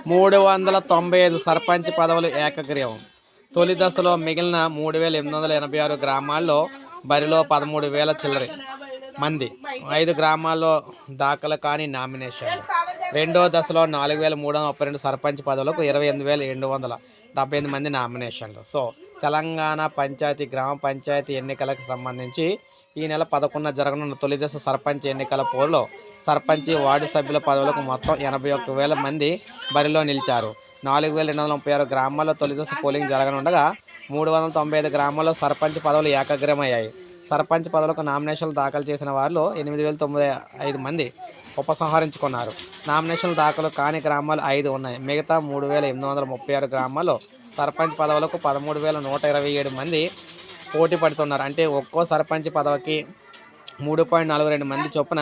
395 సర్పంచ్ పదవులు ఏకగ్రీవం. తొలి దశలో మిగిలిన 3886 గ్రామాల్లో బరిలో 13,000 చిల్లర మంది, 5 గ్రామాల్లో దాఖలు కాని నామినేషన్లు. రెండో దశలో 4,332 సర్పంచ్ పదవులకు 28,778 మంది నామినేషన్లు. సో తెలంగాణ పంచాయతీ గ్రామ పంచాయతీ ఎన్నికలకు సంబంధించి ఈ నెల 11న జరగనున్న తొలి దశ సర్పంచ్ ఎన్నికల పోరులో సర్పంచ్ వార్డు సభ్యుల పదవులకు మొత్తం 81,000 మంది బరిలో నిలిచారు. 4,236 గ్రామాల్లో తొలి దశ పోలింగ్ జరగనుండగా 395 గ్రామాల్లో సర్పంచ్ పదవులు ఏకగ్రీవమయ్యాయి. సర్పంచ్ పదవులకు నామినేషన్లు దాఖలు చేసిన వారిలో 8,095 మంది ఉపసంహరించుకున్నారు. నామినేషన్లు దాఖలు కాని గ్రామాలు 5 ఉన్నాయి. మిగతా 3,836 గ్రామాల్లో సర్పంచ్ పదవులకు 13,127 మంది పోటీ పడుతున్నారు. అంటే ఒక్కో సర్పంచ్ పదవికి 3.42 మంది చొప్పున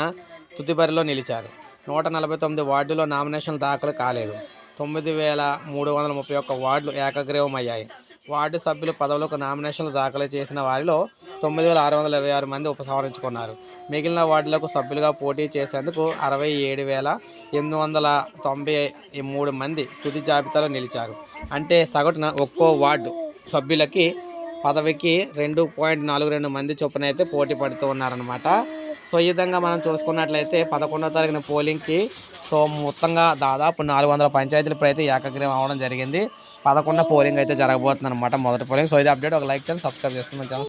తుది బరిలో నిలిచారు. 149 వార్డుల్లో నామినేషన్లు దాఖలు కాలేదు. 9,331 వార్డులు ఏకగ్రీవమయ్యాయి. వార్డు సభ్యుల పదవులకు నామినేషన్లు దాఖలు చేసిన వారిలో 9,626 మంది ఉపసంహరించుకున్నారు. మిగిలిన వార్డులకు సభ్యులుగా పోటీ చేసేందుకు 67,893 మంది తుది జాబితాలో నిలిచారు. అంటే సగటున ఒక్కో వార్డు సభ్యులకి పదవికి 2.42 మంది చొప్పున అయితే పోటీ పడుతూ ఉన్నారనమాట. సో ఈ విధంగా మనం చూసుకున్నట్లయితే 11వ తారీఖున పోలింగ్కి సో మొత్తంగా దాదాపు 400 పంచాయతీలు అయితే ఏకగ్రీవం అవ్వడం జరిగింది. 11న పోలింగ్ అయితే జరగబోతుంది అనమాట, మొదటి పోలింగ్. సో ఇది అప్డేట్. ఒక లైక్ చేయండి, సబ్స్క్రైబ్ చేసుకుని ఛానల్